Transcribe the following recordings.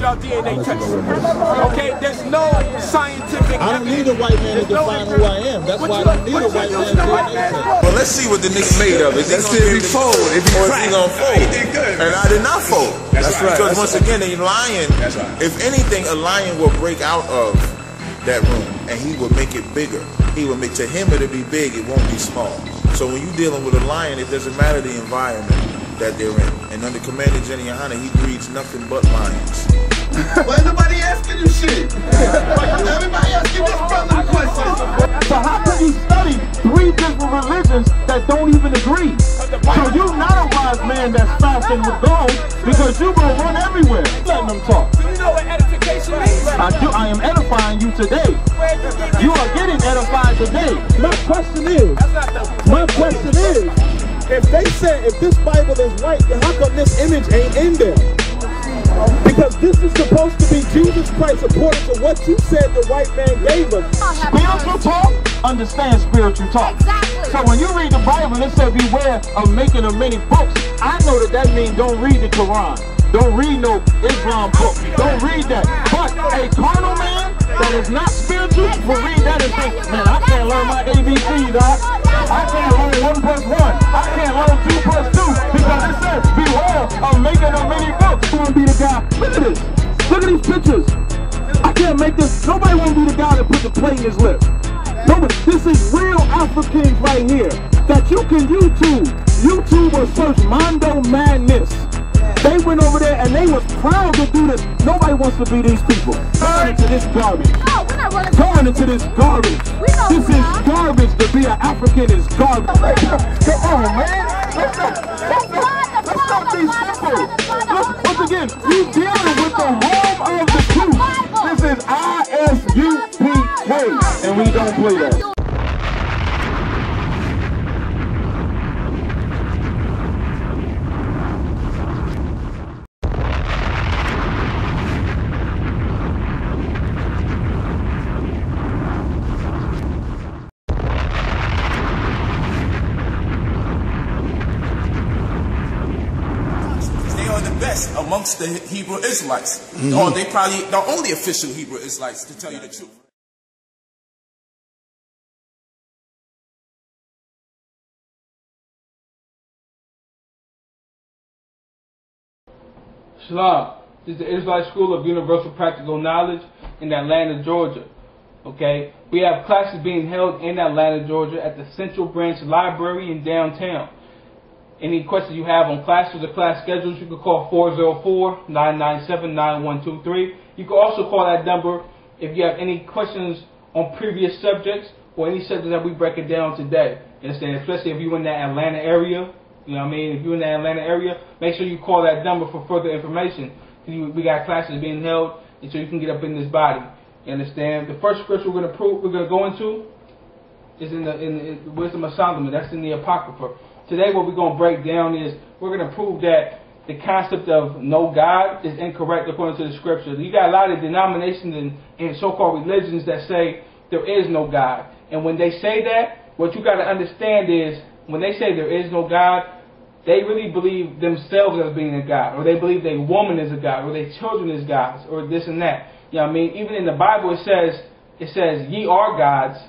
our DNA tests. Okay, there's no scientific. I don't need a white man to define who I am. That's why I don't need a white man's DNA test. Well, let's see what the nigga made of it. Let's see if he fold. If he crack, he did good. And I did not fold. That's right. Because once again, a lion. That's right. If anything, a lion will break out of that room and he will make it bigger. He will make, to him it'll be big. It won't be small. So when you're dealing with a lion, it doesn't matter the environment that they're in. And under Commander Jenny Yahanna, he breeds nothing but lions. Why nobody asking you shit? Everybody asking this brother questions. So how can you study 3 different religions that don't even agree? So you're not a wise man that's fasting with gold because you gonna run everywhere. Letting them talk. Do you know what edification means? I do. I am edifying you today. You are getting edified today. My question is, if they said, if this Bible is right, then how come this image ain't in there? Because this is supposed to be Jesus Christ according to what you said the white man gave us. Spiritual talk, understand spiritual talk. Exactly. So when you read the Bible, it said beware of making of many books. I know that means don't read the Quran. Don't read no Islam book. Don't read that. But a carnal man that is not spiritual will read that and say, man, I can't learn my ABC, dog. I can't learn 1 plus 1. I can't learn 2 plus 2 because it says beware of making of many books. You want to be the guy? Look at this. Look at these pictures. I can't make this. Nobody want to be the guy that put the plate in his lip. Nobody. This is real Africans right here that you can YouTube. YouTube will search Mondo Madness. They went over there and they was proud to do this. Nobody wants to be these people. Going into this garbage. No, we're not running. Going into this garbage. This is garbage. To be an African is garbage. Come on, man. Let's not be simple. Once again, you dealing with the home of the truth. This is I.S.U.P.K. and we don't play that. Amongst the Hebrew Israelites. Or they probably the only official Hebrew Israelites, to tell you the truth. Shalom. This is the Israelite School of Universal Practical Knowledge in Atlanta, Georgia. Okay? We have classes being held in Atlanta, Georgia at the Central Branch Library in downtown. Any questions you have on classes or class schedules, you can call 404-997-9123. You can also call that number if you have any questions on previous subjects or any subjects that we break it down today. You understand? Especially if you're in that Atlanta area. You know what I mean? If you're in that Atlanta area, make sure you call that number for further information. We got classes being held, and so you can get up in this body. You understand? The first scripture we're going to go into is in the Wisdom of Solomon. That's in the Apocrypha. Today what we're going to break down is we're going to prove that the concept of no God is incorrect according to the scripture. You got a lot of denominations and so-called religions that say there is no God. And when they say that, what you got to understand is when they say there is no God, they really believe themselves as being a God, or they believe their woman is a God, or their children is gods, or this and that. You know what I mean? Even in the Bible it says ye are gods,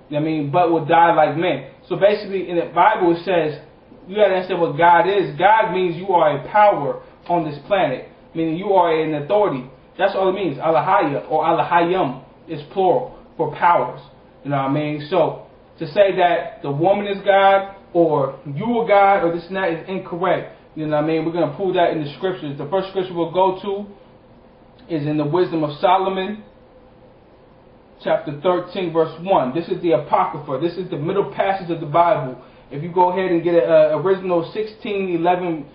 you know what I mean, but will die like men. So basically, in the Bible, it says, you got to understand what God is. God means you are a power on this planet, meaning you are an authority. That's all it means. Alahaya or Alahayim is plural for powers. You know what I mean? So to say that the woman is God or you are God or this and that is incorrect. You know what I mean? We're going to prove that in the scriptures. The first scripture we'll go to is in the Wisdom of Solomon, chapter 13, verse 1. This is the Apocrypha. This is the middle passage of the Bible. If you go ahead and get an original 1611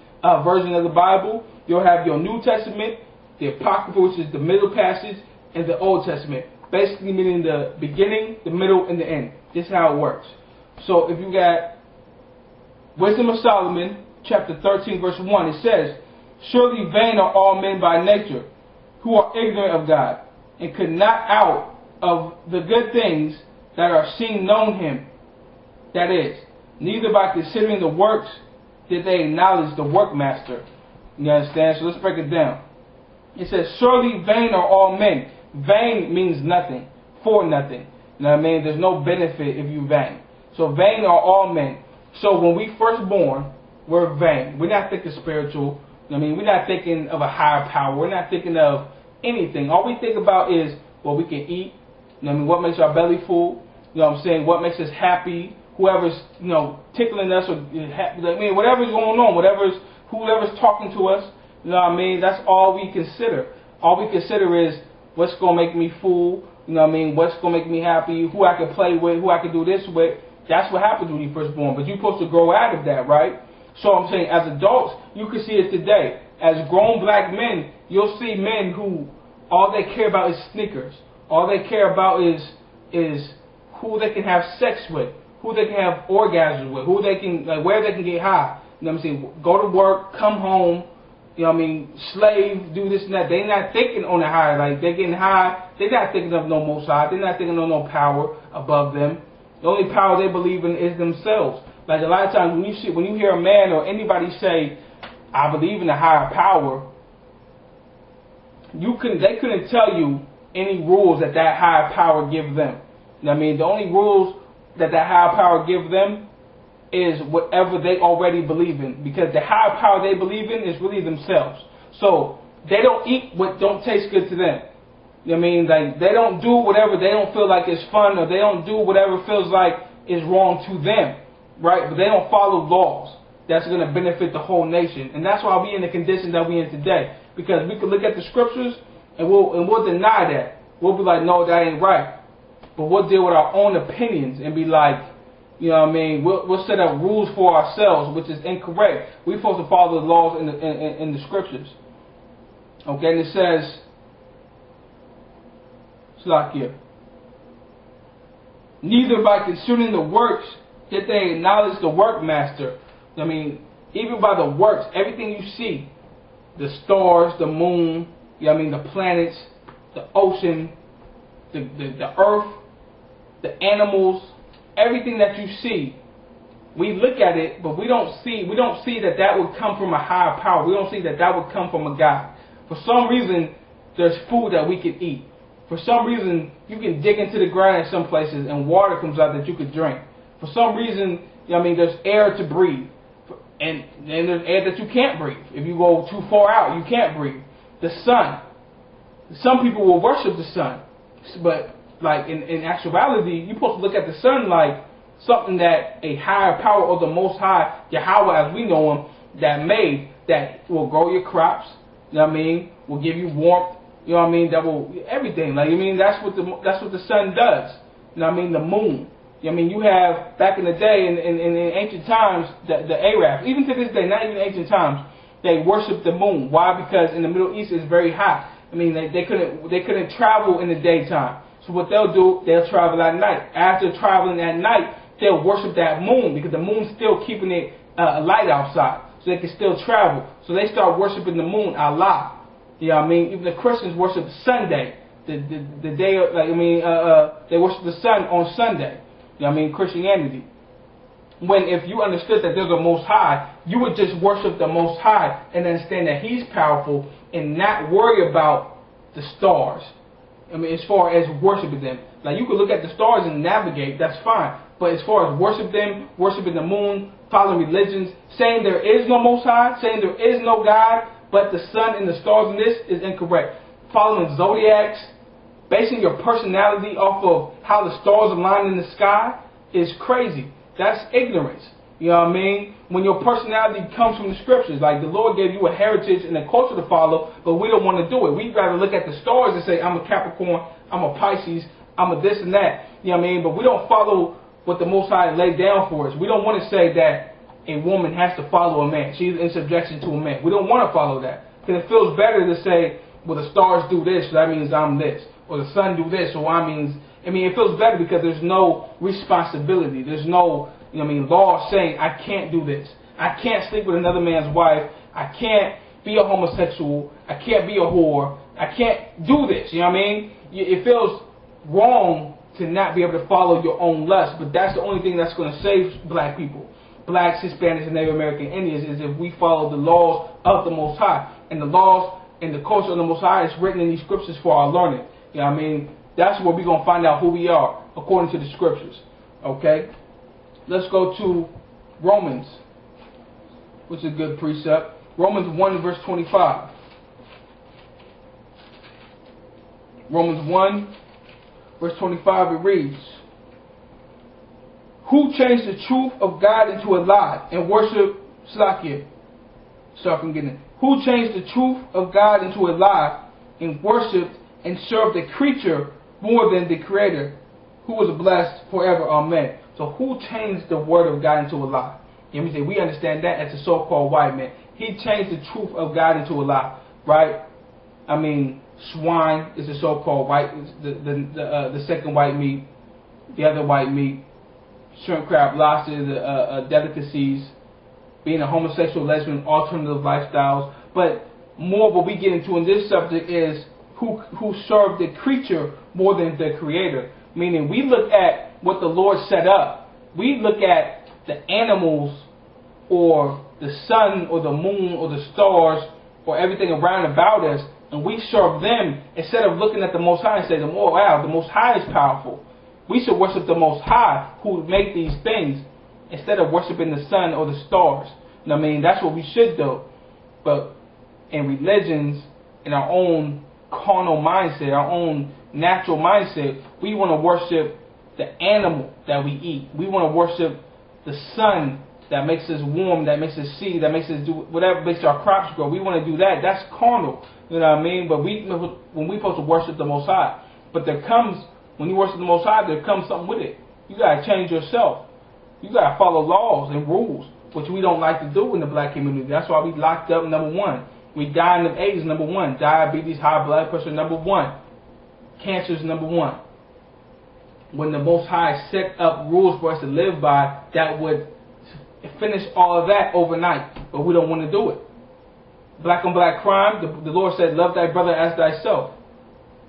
version of the Bible, you'll have your New Testament, the Apocrypha, which is the middle passage, and the Old Testament. Basically meaning the beginning, the middle, and the end. This is how it works. So if you got Wisdom of Solomon, chapter 13, verse 1, it says, surely vain are all men by nature, who are ignorant of God, and could not out of the good things that are seen known him. That is, neither by considering the works did they acknowledge the workmaster. You understand? So let's break it down. It says, surely vain are all men. Vain means nothing, for nothing. You know what I mean? There's no benefit if you vain. So vain are all men. So when we first born, we're vain. We're not thinking spiritual. You know what I mean? We're not thinking of a higher power. We're not thinking of anything. All we think about is what we can eat. You know what I mean? What makes our belly full. You know what I'm saying? What makes us happy. Whoever's, you know, tickling us, or I mean, whatever's going on, whoever's talking to us, you know what I mean? That's all we consider. All we consider is what's going to make me full, you know what I mean? What's going to make me happy, who I can play with, who I can do this with. That's what happens when you're first born. But you're supposed to grow out of that, right? So I'm saying, as adults, you can see it today. As grown black men, you'll see men who all they care about is sneakers. All they care about is who they can have sex with, who they can have orgasms with, who they can, like, where they can get high. You know what I'm saying? Go to work, come home, you know what I mean, slave, do this and that. They're not thinking on the high. Like, they're getting high. They're not thinking of no Most High. They're not thinking of no power above them. The only power they believe in is themselves. Like, a lot of times when you hear a man or anybody say, I believe in a higher power, they couldn't tell you any rules that higher power give them. You know what I mean? The only rules that higher power give them is whatever they already believe in, because the higher power they believe in is really themselves. So they don't eat what don't taste good to them. You know what I mean? Like, they don't do whatever they don't feel like is fun, or they don't do whatever feels like is wrong to them, right? But they don't follow laws that's going to benefit the whole nation. And that's why we in the condition that we in today, because we could look at the scriptures and we'll deny that. We'll be like, no, that ain't right. But we'll deal with our own opinions and be like, you know what I mean, we'll set up rules for ourselves, which is incorrect. We're supposed to follow the laws in the scriptures. Okay, and it says, Slakia, neither by concerning the works did they acknowledge the workmaster. I mean, even by the works, everything you see, the stars, the moon, you know what I mean, the planets, the ocean, the earth, the animals, everything that you see, we look at it, but we don't see that would come from a higher power. We don't see that would come from a God. For some reason, there's food that we can eat. For some reason, you can dig into the ground in some places and water comes out that you could drink. For some reason, you know what I mean, there's air to breathe. And there's air that you can't breathe. If you go too far out, you can't breathe. The sun. Some people will worship the sun. But like in actuality, you're supposed to look at the sun like something that a higher power, or the Most High, Yahweh as we know him, that will grow your crops, you know what I mean, will give you warmth, you know what I mean, that will, everything. Like, I mean, that's what the sun does. You know what I mean, the moon. You know what I mean, you have, back in the day, in ancient times, the Arabs, even to this day, not even ancient times, they worship the moon. Why? Because in the Middle East it's very hot. I mean, they couldn't travel in the daytime. So what they'll do, they'll travel at night. After traveling at night, they'll worship that moon, because the moon's still keeping it light outside, so they can still travel. So they start worshiping the moon, Allah. You know what I mean? Even the Christians worship Sunday, the day of, like, I mean, they worship the sun on Sunday. You know what I mean? Christianity. When if you understood that there's a Most High, you would just worship the Most High and understand that He's powerful and not worry about the stars. I mean, as far as worshiping them. Like, you could look at the stars and navigate, that's fine. But as far as worship them, worshiping the moon, following religions, saying there is no Most High, saying there is no God, but the sun and the stars in this is incorrect. Following zodiacs, basing your personality off of how the stars align in the sky is crazy. That's ignorance. You know what I mean? When your personality comes from the scriptures, like the Lord gave you a heritage and a culture to follow, but we don't want to do it. We'd rather look at the stars and say, I'm a Capricorn, I'm a Pisces, I'm a this and that. You know what I mean? But we don't follow what the Most High laid down for us. We don't want to say that a woman has to follow a man. She's in subjection to a man. We don't want to follow that. Because it feels better to say, well, the stars do this, so that means I'm this. Or the sun do this, so I mean, it feels better because there's no responsibility. There's no, you know what I mean, law saying I can't do this. I can't sleep with another man's wife. I can't be a homosexual. I can't be a whore. I can't do this. You know what I mean? It feels wrong to not be able to follow your own lust, but that's the only thing that's going to save black people. Blacks, Hispanics, and Native American Indians is if we follow the laws of the Most High. And the laws and the culture of the Most High is written in these scriptures for our learning. You know what I mean? That's where we're going to find out who we are according to the scriptures. Okay? Let's go to Romans, which is a good precept. Romans 1 verse 25. Romans 1 verse 25, it reads, who changed the truth of God into a lie and worship Slakia? Start from getting it. Who changed the truth of God into a lie and worshipped and served the creature more than the Creator, who was blessed forever. Amen. So who changed the word of God into a lie? You know what I mean? We understand that as a so-called white man. He changed the truth of God into a lie, right? I mean, swine is the so-called white, the second white meat, the other white meat, shrimp, crab, lobster, the delicacies, being a homosexual, lesbian, alternative lifestyles. But more what we get into in this subject is who served the creature more than the Creator. Meaning we look at what the Lord set up. We look at the animals or the sun or the moon or the stars or everything around about us, and we serve them instead of looking at the Most High and saying, oh wow, the Most High is powerful. We should worship the Most High who made these things instead of worshiping the sun or the stars. You know what I mean? That's what we should do. But in religions, in our own carnal mindset, our own natural mindset, we want to worship the animal that we eat. We want to worship the sun that makes us warm, that makes us see, that makes us do whatever makes our crops grow. We want to do that. That's carnal. You know what I mean? But when we're supposed to worship the Most High. But when you worship the Most High, there comes something with it. You got to change yourself. You got to follow laws and rules, which we don't like to do in the black community. That's why we locked up, number one. We dying of AIDS, number one. Diabetes, high blood pressure, number one. Cancer is number one. When the Most High set up rules for us to live by, that would finish all of that overnight. But we don't want to do it. Black on black crime, the Lord said, love thy brother as thyself.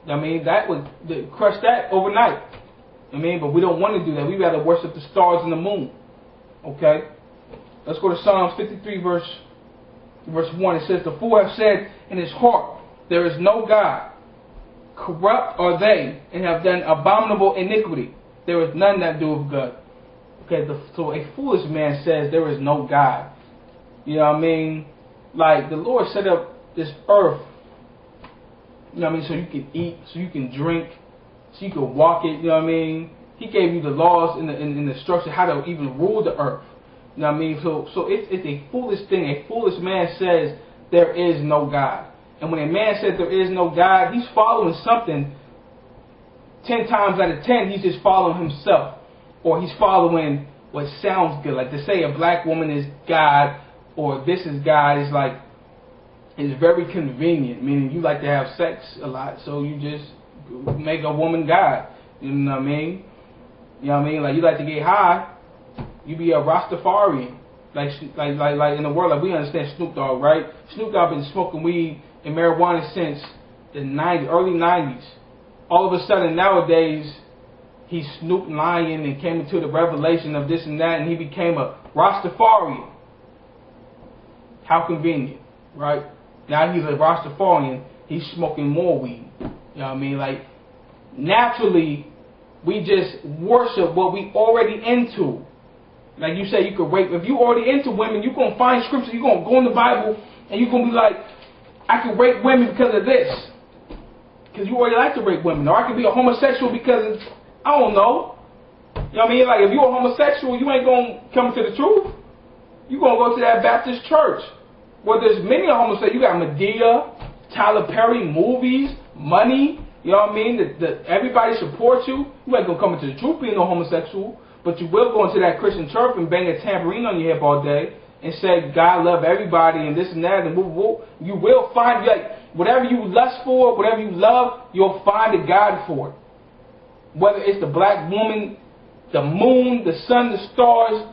I mean, that would crush that overnight. I mean, but we don't want to do that. We rather worship the stars and the moon. Okay? Let's go to Psalms 53 verse 1. It says, the fool have said in his heart, there is no God. Corrupt are they, and have done abominable iniquity. There is none that doeth good. Okay, so a foolish man says there is no God. You know what I mean? Like, the Lord set up this earth, you know what I mean, so you can eat, so you can drink, so you can walk it, you know what I mean? He gave you the laws and the structure, how to even rule the earth. You know what I mean? So it's a foolish thing. A foolish man says there is no God. And when a man says there is no God, he's following something 10 times out of 10, he's just following himself. Or he's following what sounds good. Like to say a black woman is God or this is God is like, it's very convenient. Meaning you like to have sex a lot, so you just make a woman God. You know what I mean? You know what I mean? Like you like to get high, you be a Rastafarian. Like in the world, like we understand Snoop Dogg, right? Snoop Dogg been smoking weed and marijuana since the early 90s. All of a sudden nowadays, he Snoop lying and came into the revelation of this and that, and he became a Rastafarian. How convenient, right? Now he's a Rastafarian, he's smoking more weed. You know what I mean? Like, naturally, we just worship what we already into. Like you say, you could rape. If you already into women, you're going to find scripture, you're going to go in the Bible, and you're going to be like, I can rape women because of this. Because you already like to rape women. Or I could be a homosexual because it's, I don't know. You know what I mean? Like, if you're a homosexual, you ain't going to come to the truth. You're going to go to that Baptist church. Well, there's many homosexuals. You got Medea, Tyler Perry, movies, money. You know what I mean? Everybody supports you. You ain't going to come into the truth being no homosexual. But you will go into that Christian church and bang a tambourine on your hip all day and say, God love everybody and this and that and woo woo. You will find, like, whatever you lust for, whatever you love, you'll find a God for it. Whether it's the black woman, the moon, the sun, the stars,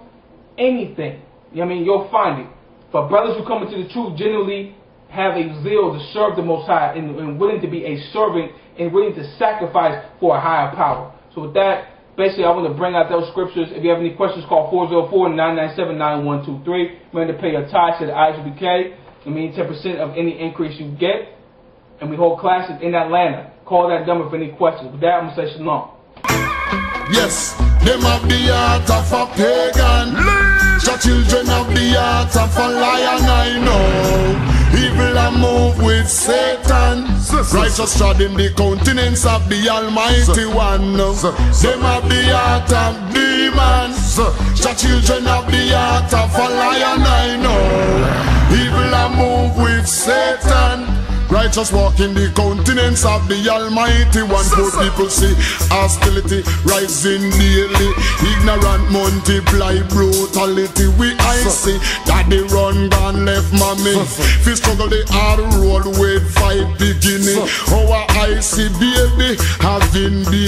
anything. You know what I mean? You'll find it. For brothers who come into the truth generally have a zeal to serve the Most High and willing to be a servant and willing to sacrifice for a higher power. So with that, basically, I want to bring out those scriptures. If you have any questions, call 404-997-9123. Remember to pay your tithes to the I.S.U.P.K. I mean, 10% of any increase you get. and we hold classes in Atlanta. Call that number for any questions. With that, I'm going to say shalom. Yes, them have the heart of a pagan. The children have the heart of a lion, I know. Evil a move with Satan. Righteous trod in the countenance of the Almighty One. Them have the heart of demons. The children have the heart of a lion, I know. Evil a move with Satan. Righteous walk in the countenance of the Almighty One. Poor people see hostility rising daily. Ignorant multiply brutality. We I see daddy run gone left mommy. Fi struggle the hard road with fight beginning. Our I see baby having baby.